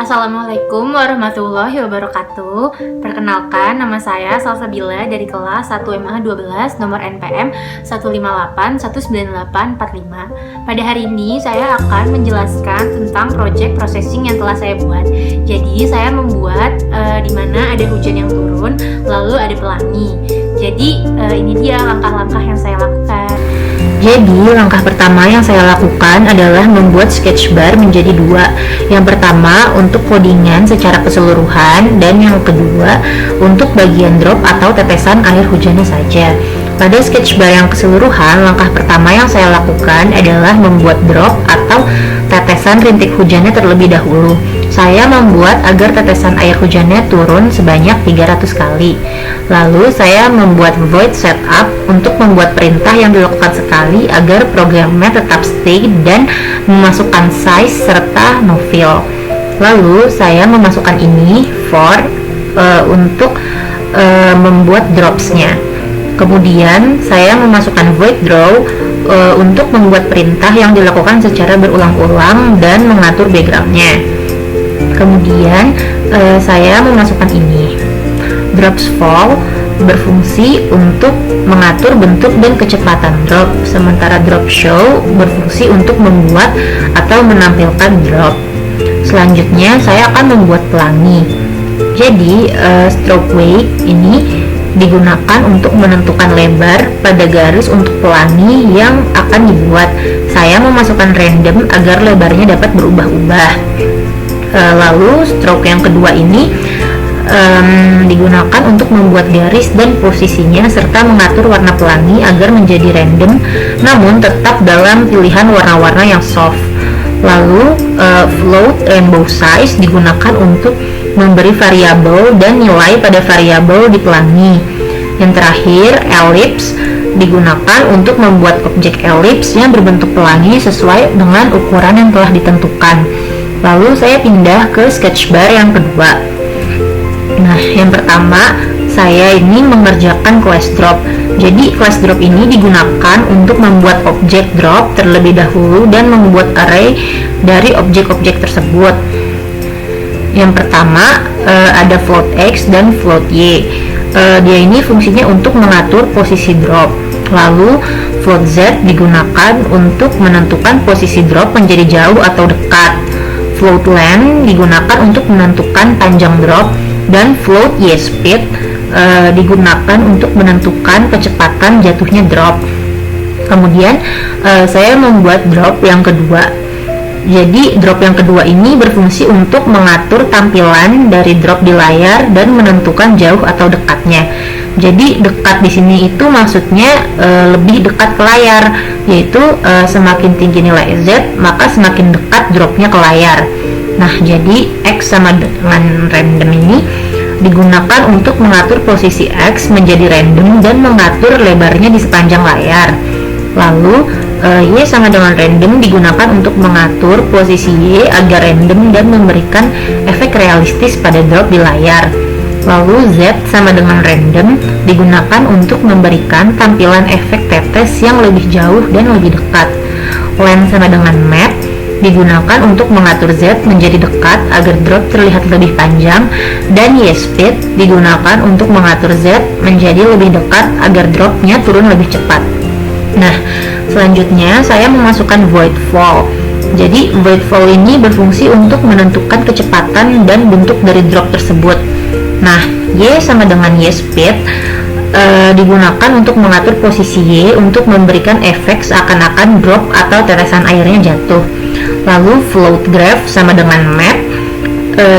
Assalamualaikum warahmatullahi wabarakatuh. Perkenalkan, nama saya Salsabila dari kelas 1 MA 12 nomor NPM 1581985. Pada hari ini saya akan menjelaskan tentang project processing yang telah saya buat. Jadi saya membuat di mana ada hujan yang turun, lalu ada pelangi. Jadi ini dia langkah-langkah yang saya lakukan. Jadi langkah pertama yang saya lakukan adalah membuat sketch bar menjadi dua. Yang pertama untuk codingan secara keseluruhan, dan yang kedua untuk bagian drop atau tetesan air hujannya saja. Pada sketch bar yang keseluruhan, langkah pertama yang saya lakukan adalah membuat drop atau tetesan rintik hujannya terlebih dahulu. Saya membuat agar tetesan air hujannya turun sebanyak 300 kali. Lalu saya membuat void setup untuk membuat perintah yang dilakukan sekali agar programnya tetap stay dan memasukkan size serta no fill. Lalu saya memasukkan ini for untuk membuat dropsnya. Kemudian saya memasukkan void draw untuk membuat perintah yang dilakukan secara berulang-ulang dan mengatur backgroundnya. Kemudian saya memasukkan ini drops fall berfungsi untuk mengatur bentuk dan kecepatan drop, sementara drop show berfungsi untuk membuat atau menampilkan drop. Selanjutnya saya akan membuat pelangi. Jadi stroke weight ini digunakan untuk menentukan lebar pada garis untuk pelangi yang akan dibuat. Saya memasukkan random agar lebarnya dapat berubah-ubah. Lalu stroke yang kedua ini digunakan untuk membuat garis dan posisinya serta mengatur warna pelangi agar menjadi random namun tetap dalam pilihan warna-warna yang soft. Lalu float rainbow size digunakan untuk memberi variabel dan nilai pada variabel di pelangi. Yang terakhir, ellipse digunakan untuk membuat objek ellipse yang berbentuk pelangi sesuai dengan ukuran yang telah ditentukan. Lalu saya pindah ke sketch bar yang kedua. Nah, yang pertama saya ini mengerjakan class drop. Jadi class drop ini digunakan untuk membuat objek drop terlebih dahulu dan membuat array dari objek-objek tersebut. Yang pertama ada float x dan float y. Dia ini fungsinya untuk mengatur posisi drop. Lalu float z digunakan untuk menentukan posisi drop menjadi jauh atau dekat. Float length digunakan untuk menentukan panjang drop, dan float y speed digunakan untuk menentukan kecepatan jatuhnya drop. Kemudian saya membuat drop yang kedua. Jadi drop yang kedua ini berfungsi untuk mengatur tampilan dari drop di layar dan menentukan jauh atau dekatnya. Jadi dekat di sini itu maksudnya lebih dekat ke layar, yaitu semakin tinggi nilai Z maka semakin dekat dropnya ke layar. Nah, jadi X sama dengan random ini digunakan untuk mengatur posisi X menjadi random dan mengatur lebarnya di sepanjang layar. Lalu Y sama dengan random digunakan untuk mengatur posisi Y agar random dan memberikan efek realistis pada drop di layar. Lalu Z sama dengan random digunakan untuk memberikan tampilan efek tetes yang lebih jauh dan lebih dekat. Length sama dengan map digunakan untuk mengatur Z menjadi dekat agar drop terlihat lebih panjang, dan Y speed digunakan untuk mengatur Z menjadi lebih dekat agar dropnya turun lebih cepat. Nah, selanjutnya saya memasukkan void fall. Jadi void fall ini berfungsi untuk menentukan kecepatan dan bentuk dari drop tersebut. Nah, Y sama dengan Y speed digunakan untuk mengatur posisi Y untuk memberikan efek seakan-akan drop atau tetesan airnya jatuh. Lalu float graph sama dengan map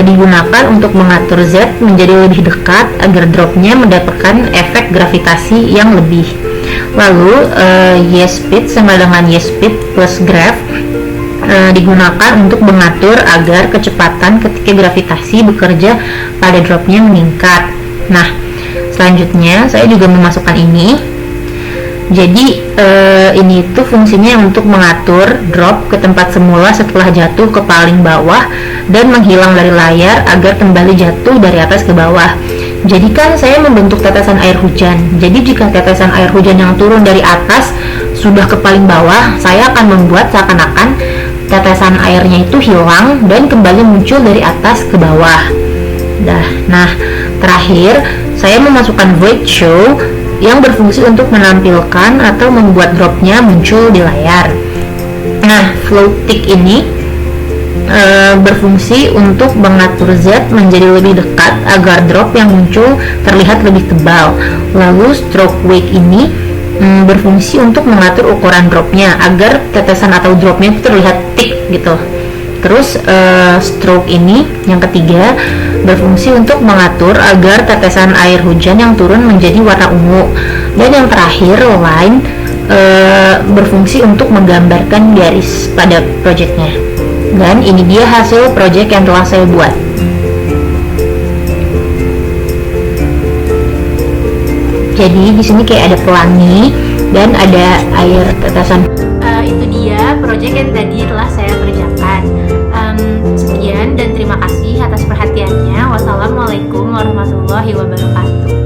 digunakan untuk mengatur Z menjadi lebih dekat agar dropnya mendapatkan efek gravitasi yang lebih. Lalu Y speed sama dengan Y speed plus graph digunakan untuk mengatur agar kecepatan ketika gravitasi bekerja pada dropnya meningkat. Nah, selanjutnya saya juga memasukkan ini. Jadi ini itu fungsinya untuk mengatur drop ke tempat semula setelah jatuh ke paling bawah dan menghilang dari layar agar kembali jatuh dari atas ke bawah. Jadi kan saya membentuk tetesan air hujan. Jadi jika tetesan air hujan yang turun dari atas sudah ke paling bawah, saya akan membuat seakan-akan tetesan airnya itu hilang dan kembali muncul dari atas ke bawah. Nah, terakhir saya memasukkan void show yang berfungsi untuk menampilkan atau membuat dropnya muncul di layar. Nah, float tick ini berfungsi untuk mengatur Z menjadi lebih dekat agar drop yang muncul terlihat lebih tebal. Lalu stroke wake ini berfungsi untuk mengatur ukuran dropnya agar tetesan atau dropnya itu terlihat thick gitu. Terus stroke ini yang ketiga berfungsi untuk mengatur agar tetesan air hujan yang turun menjadi warna ungu. Dan yang terakhir line berfungsi untuk menggambarkan garis pada projectnya. Dan ini dia hasil project yang telah saya buat. Jadi di sini kayak ada pelangi dan ada air tetesan. Itu dia project yang tadi telah saya kerjakan. Sekian dan terima kasih atas perhatiannya. Wassalamualaikum warahmatullahi wabarakatuh.